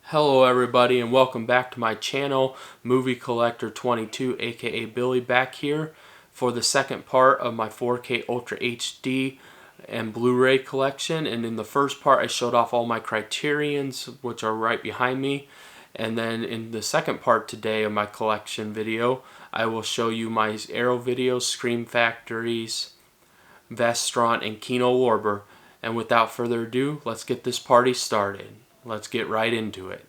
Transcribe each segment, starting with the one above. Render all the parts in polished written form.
Hello everybody and welcome back to my channel, Movie Collector 22 aka Billy, back here for the second part of my 4K Ultra HD and Blu Ray collection. And in the first part I showed off all my Criterions, which are right behind me, and then in the second part today of my collection video I will show you my Arrow Video, Scream Factories, Vestron and Kino Lorber. And without further ado, let's get this party started. Let's get right into it.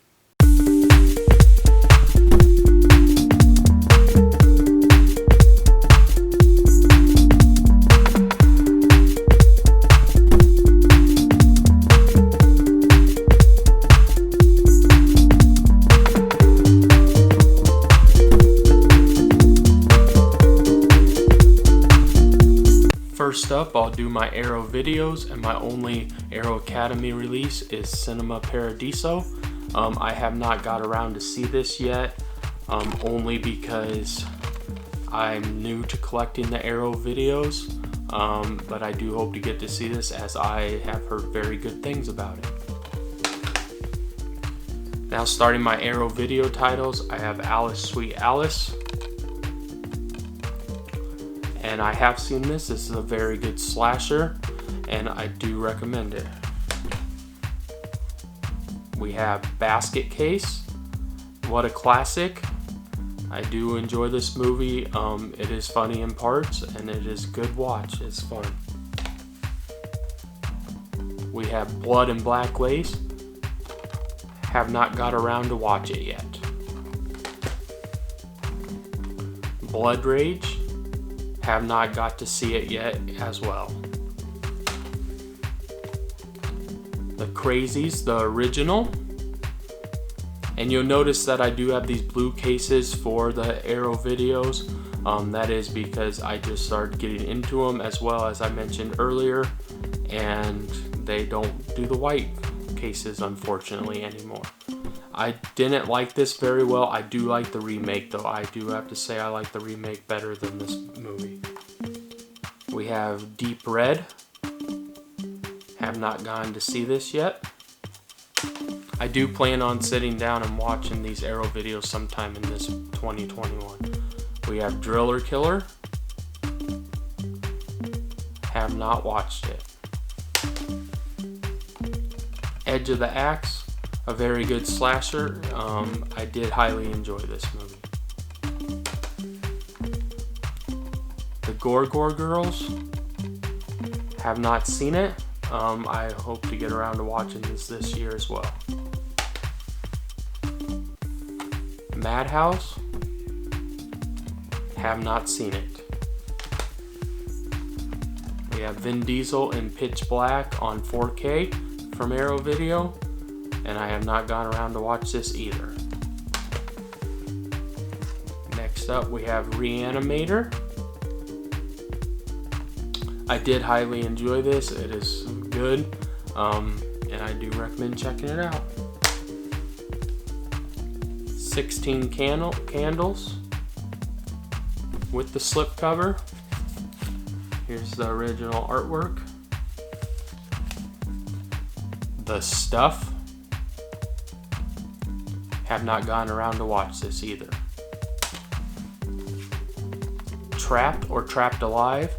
First up, I'll do my Arrow videos, and my only Arrow Academy release is Cinema Paradiso. I have not got around to see this yet, only because I'm new to collecting the Arrow videos, but I do hope to get to see this as I have heard very good things about it. Now starting my Arrow video titles, I have Alice Sweet Alice. And I have seen this. This is a very good slasher, and I do recommend it. We have Basket Case. What a classic. I do enjoy this movie. It is funny in parts, and it is good watch. It's fun. We have Blood and Black Lace. Have not got around to watch it yet. Blood Rage. Have not got to see it yet as well. The Crazies, the original. And you'll notice that I do have these blue cases for the Arrow videos. That is because I just started getting into them, as well as I mentioned earlier, and they don't do the white cases unfortunately anymore. I didn't like this very well. I do like the remake though. I do have to say I like the remake better than this movie. We have Deep Red. Have not gone to see this yet. I do plan on sitting down and watching these Arrow videos sometime in this 2021. We have Driller Killer. Have not watched it. Edge of the Axe. A very good slasher. I did highly enjoy this movie. The Gorgor Girls. Have not seen it. I hope to get around to watching this year as well. Madhouse. Have not seen it. We have Vin Diesel in Pitch Black on 4K from Arrow Video. And I have not gone around to watch this either. Next up we have Reanimator. I did highly enjoy this. It is good, and I do recommend checking it out. 16 Candles with the slipcover. Here's the original artwork. The Stuff. Have not gone around to watch this either. Trapped or Trapped Alive.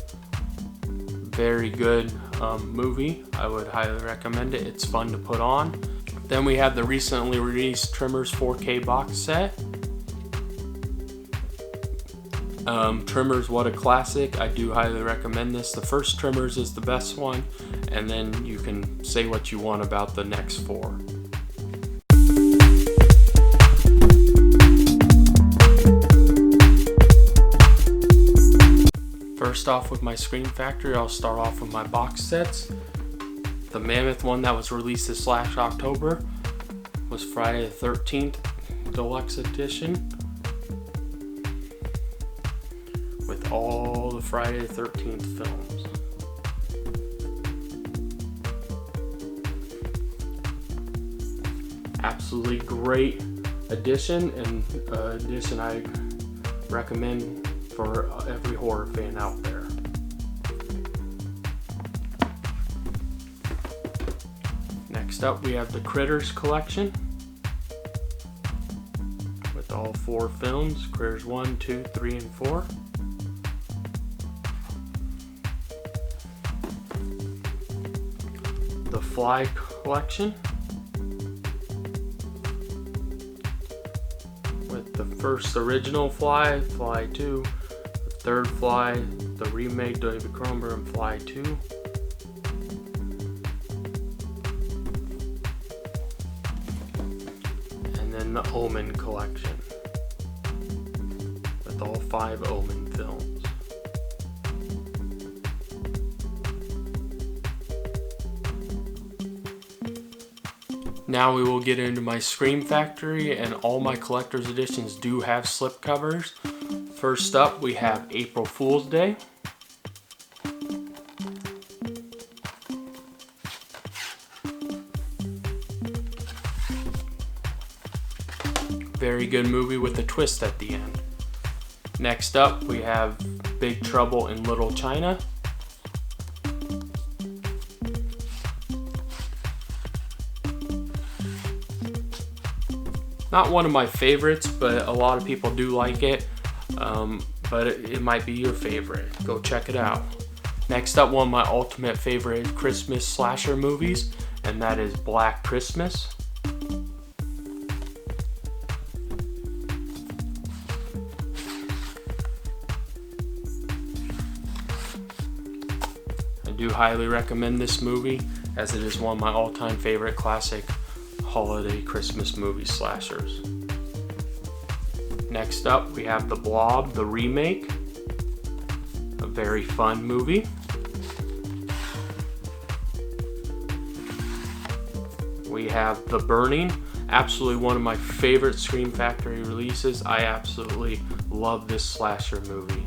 Very good movie. I would highly recommend it. It's fun to put on. Then we have the recently released Tremors 4K box set. Tremors, what a classic. I do highly recommend this. The first Tremors is the best one, and then you can say what you want about the next four. First off with my Scream Factory, I'll start off with my box sets. The Mammoth one that was released this last October was Friday the 13th Deluxe Edition, with all the Friday the 13th films. Absolutely great edition, and edition I recommend for every horror fan out there. Next up we have the Critters collection. with all 4 films, Critters 1, 2, 3, and 4. The Fly collection, with the first original Fly, Fly 2, the third Fly, the remake, David Cronenberg, and Fly 2. And then the Omen collection, with all 5 Omen films. Now we will get into my Scream Factory, and all my collector's editions do have slipcovers. First up, we have April Fool's Day. Very good movie with a twist at the end. Next up, we have Big Trouble in Little China. Not one of my favorites, but a lot of people do like it. But it might be your favorite. Go check it out. Next up, one of my ultimate favorite Christmas slasher movies, and that is Black Christmas. I do highly recommend this movie, as it is one of my all-time favorite classic holiday Christmas movie slashers. Next up, we have The Blob, the remake. A very fun movie. We have The Burning, absolutely one of my favorite Scream Factory releases. I absolutely love this slasher movie.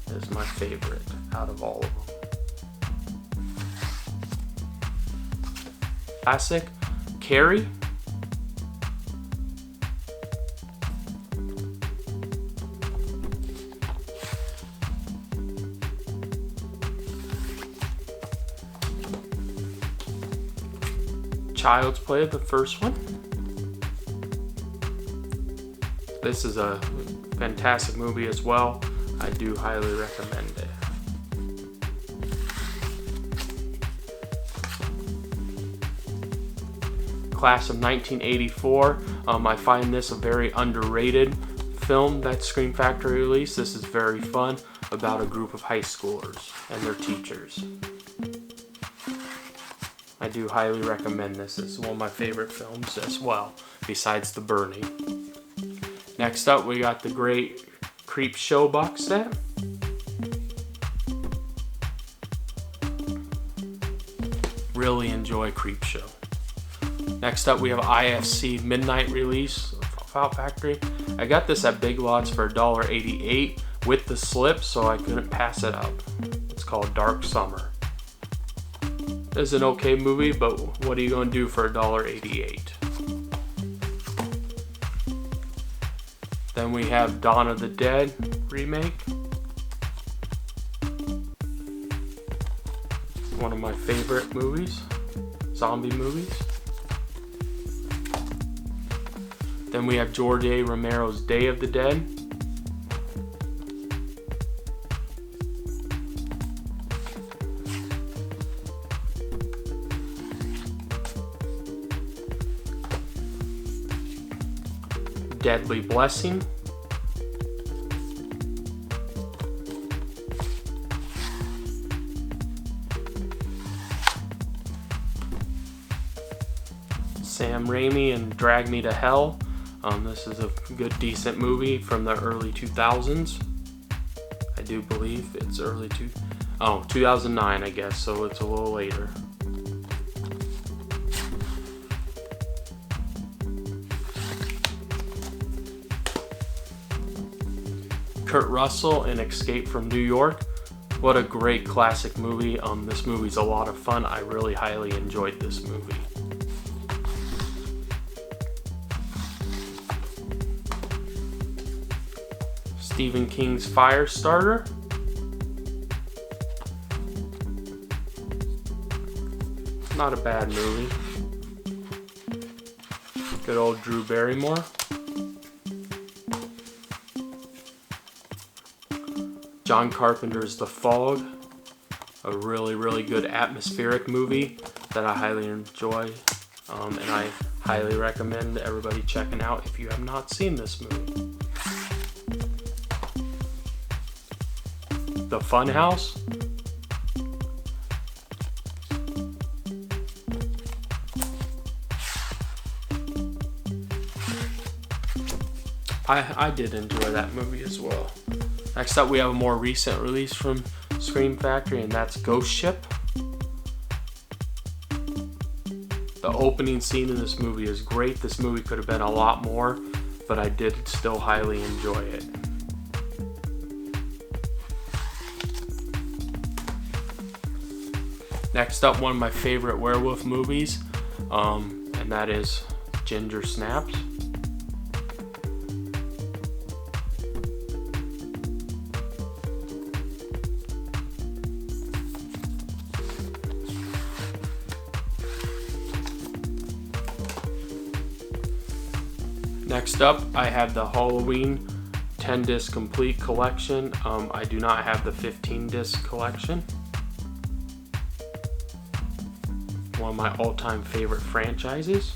It is my favorite out of all of them. Classic, Carrie. Child's Play, the first one. This is a fantastic movie as well. I do highly recommend it. Class of 1984. I find this a very underrated film that Scream Factory released. This is very fun, about a group of high schoolers and their teachers. I do highly recommend this. It's one of my favorite films as well, besides The Burning. Next up, we got the great Creep Show box set. Really enjoy Creep Show. Next up, we have IFC Midnight Release File Factory. I got this at Big Lots for $1.88 with the slip, so I couldn't pass it up. It's called Dark Summer. It's an okay movie, but what are you going to do for $1.88? Then we have Dawn of the Dead remake. One of my favorite movies, zombie movies. Then we have George A. Romero's Day of the Dead. Deadly Blessing. Sam Raimi and Drag Me to Hell. This is a good, decent movie from the early 2000s. I do believe it's 2009, I guess, so it's a little later. Kurt Russell in Escape from New York. What a great classic movie. This movie's a lot of fun. I really highly enjoyed this movie. Stephen King's Firestarter. Not a bad movie. Good old Drew Barrymore. John Carpenter's The Fog, a really good atmospheric movie that I highly enjoy, and I highly recommend everybody checking out if you have not seen this movie. The Funhouse. I did enjoy that movie as well. Next up, we have a more recent release from Scream Factory, and that's Ghost Ship. The opening scene in this movie is great. This movie could have been a lot more, but I did still highly enjoy it. Next up, one of my favorite werewolf movies, and that is Ginger Snaps. Next up, I have the Halloween 10 disc complete collection. I do not have the 15 disc collection. One of my all-time favorite franchises.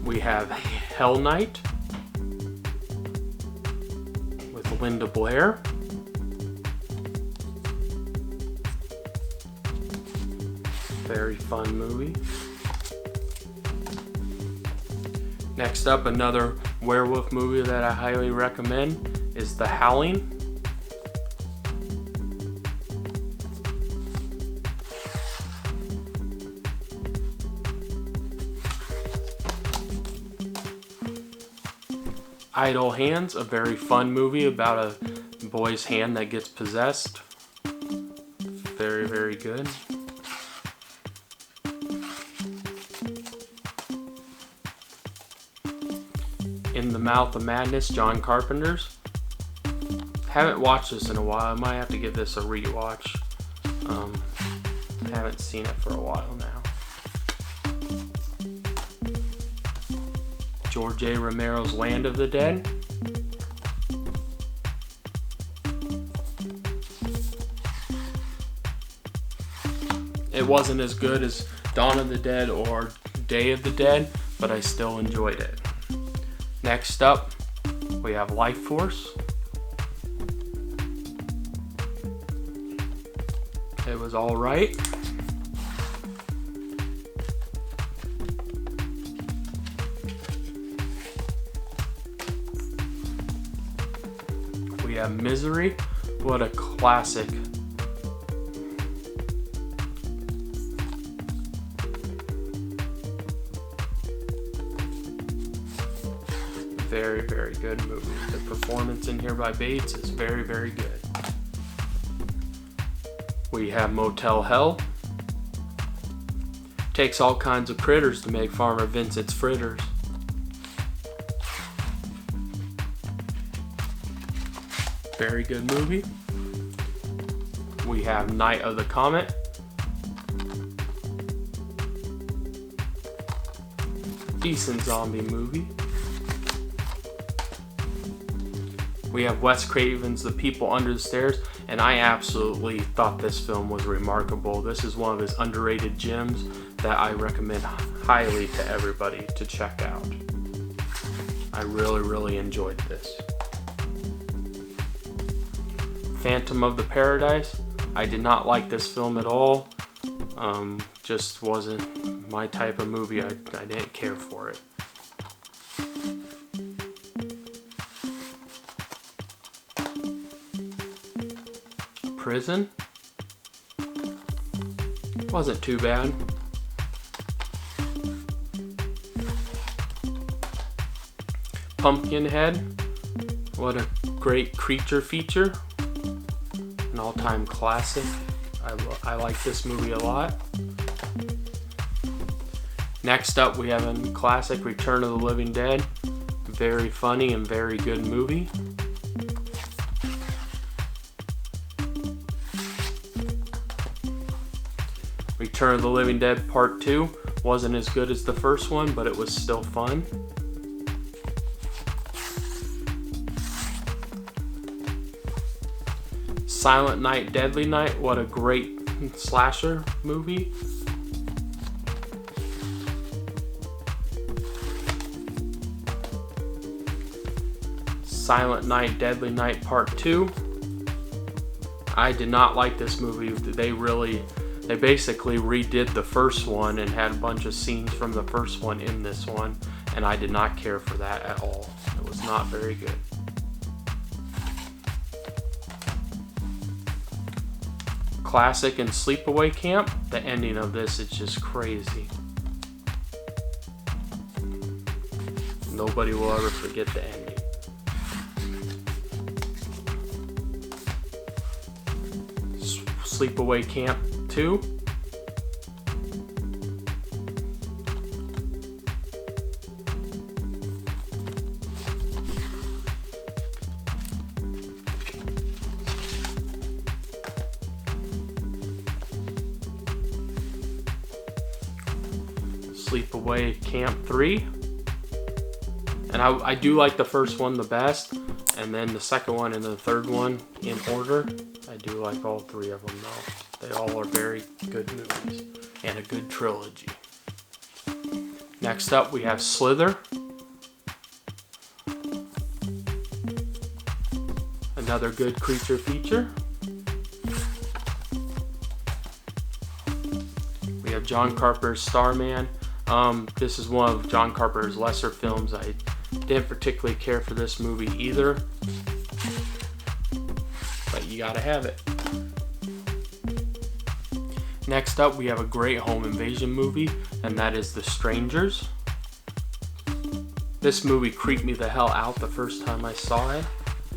We have Hell Night with Linda Blair. Very fun movie. Next up, another werewolf movie that I highly recommend is The Howling. Idle Hands, a very fun movie about a boy's hand that gets possessed. Very good. In the Mouth of Madness, John Carpenter's. Haven't watched this in a while. I might have to give this a rewatch. Haven't seen it for a while now. George A. Romero's Land of the Dead. It wasn't as good as Dawn of the Dead or Day of the Dead, but I still enjoyed it. Next up, we have Life Force. It was alright. We have Misery. What a classic. Very good movie. The performance in here by Bates is very good. We have Motel Hell. Takes all kinds of critters to make Farmer Vincent's fritters. Very good movie. We have Night of the Comet. Decent zombie movie. We have Wes Craven's The People Under the Stairs, and I absolutely thought this film was remarkable. This is one of his underrated gems that I recommend highly to everybody to check out. I really enjoyed this. Phantom of the Paradise. I did not like this film at all. Just wasn't my type of movie. I didn't care for it. Prison. Wasn't too bad. Pumpkinhead. What a great creature feature. An all-time classic. I like this movie a lot. Next up, we have a classic, Return of the Living Dead. Very funny and very good movie. Return of the Living Dead Part 2 wasn't as good as the first one, but it was still fun. Silent Night, Deadly Night. What a great slasher movie. Silent Night, Deadly Night Part 2. I did not like this movie. They basically redid the first one and had a bunch of scenes from the first one in this one, and I did not care for that at all. It was not very good. Classic and Sleepaway Camp. The ending of this is just crazy. Nobody will ever forget the ending. Sleepaway Camp 2. Sleepaway Camp 3. And I do like the first one the best, and then the second one and the third one in order. I do like all three of them though. They all are very good movies and a good trilogy. Next up we have Slither. Another good creature feature. We have John Carpenter's Starman. This is one of John Carpenter's lesser films. I didn't particularly care for this movie either, but you gotta have it. Next up we have a great home invasion movie, and that is The Strangers. This movie creeped me the hell out the first time I saw it,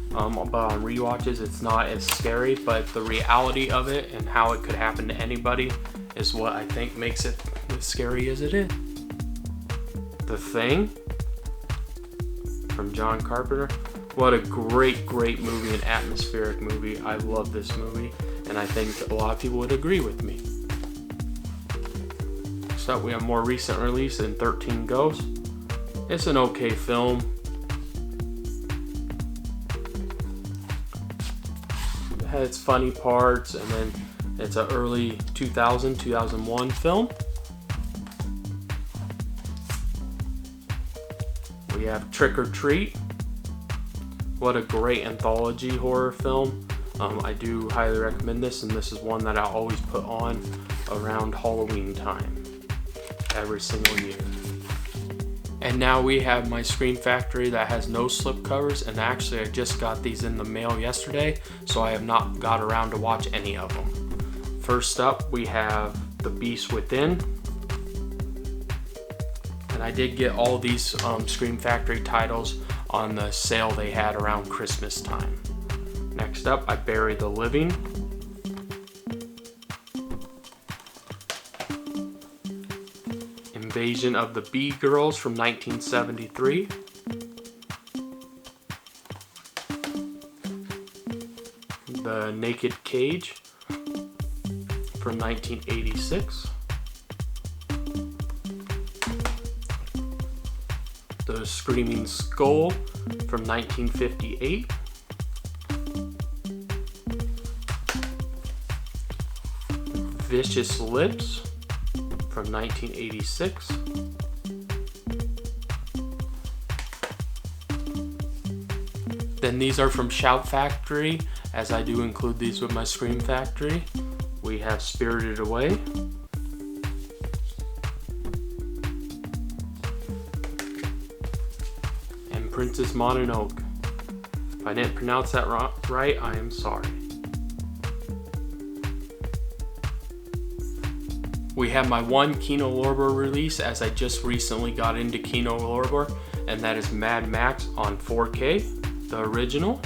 but on rewatches it's not as scary, but the reality of it and how it could happen to anybody is what I think makes it as scary as it is. The Thing from John Carpenter. What a great movie, an atmospheric movie. I love this movie, and I think a lot of people would agree with me. Next up, we have more recent release in 13 Ghosts. It's an okay film. It has its funny parts, and then it's an early 2001 film. We have Trick or Treat. What a great anthology horror film. I do highly recommend this, and this is one that I always put on around Halloween time every single year. And now we have my Scream Factory that has no slip covers, and actually I just got these in the mail yesterday, so I have not got around to watch any of them. First up we have The Beast Within. And I did get all these Scream Factory titles on the sale they had around Christmas time. Next up, I Bury the Living. Invasion of the Bee Girls from 1973. The Naked Cage from 1986. The Screaming Skull from 1958. Vicious Lips from 1986. Then these are from Shout Factory, as I do include these with my Scream Factory. We have Spirited Away. Princess Mononoke. If I didn't pronounce that right, I am sorry. We have my one Kino Lorber release, as I just recently got into Kino Lorber, and that is Mad Max on 4K, the original.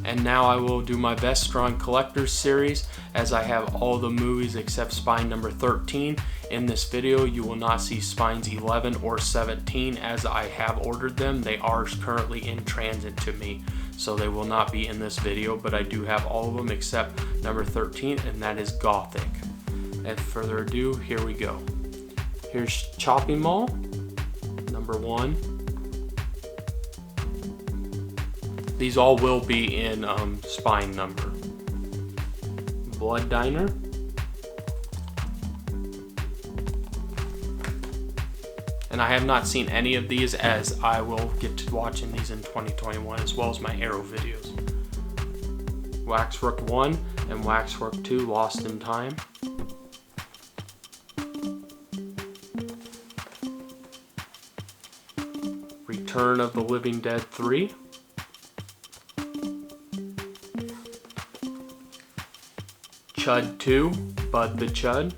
And now I will do my Vestron Collectors series, as I have all the movies except spine number 13. In this video, you will not see spines 11 or 17 as I have ordered them. They are currently in transit to me, so they will not be in this video, but I do have all of them except number 13, and that is Gothic. And further ado, here we go. Here's Chopping Mall. number 1. These all will be in spine number. Blood Diner. And I have not seen any of these, as I will get to watching these in 2021, as well as my Arrow videos. Waxwork 1 and Waxwork 2, Lost in Time. Return of the Living Dead 3. Chud 2, Bud the Chud.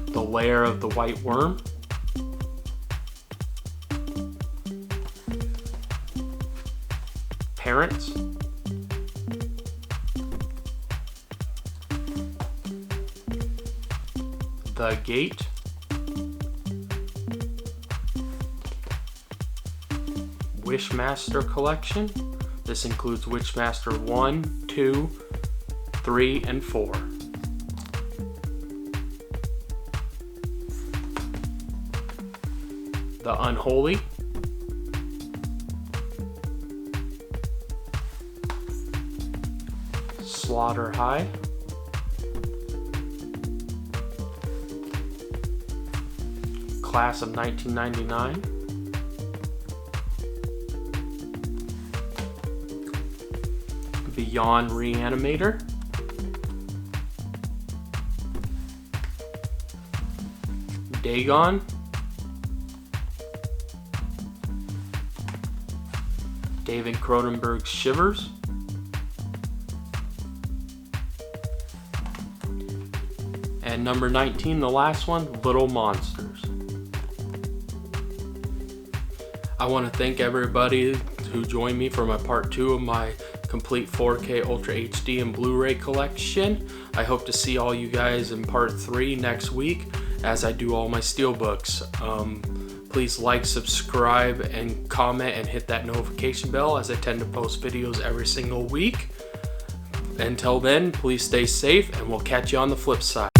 The Lair of the White Worm. Parents. The Gate. Wishmaster Collection. This includes Wishmaster 1, 2, 3, and 4. The Unholy. Slaughter High. Class of 1999. Beyond Reanimator. Dagon. David Cronenberg's Shivers. And number 19, the last one, Little Monsters. I want to thank everybody who joined me for my part 2 of my complete 4K Ultra HD and Blu Ray collection. I hope to see all you guys in part 3 next week as I do all my Steelbooks. Please like, subscribe, and comment, and hit that notification bell, as I tend to post videos every single week. Until then, please stay safe, and we'll catch you on the flip side.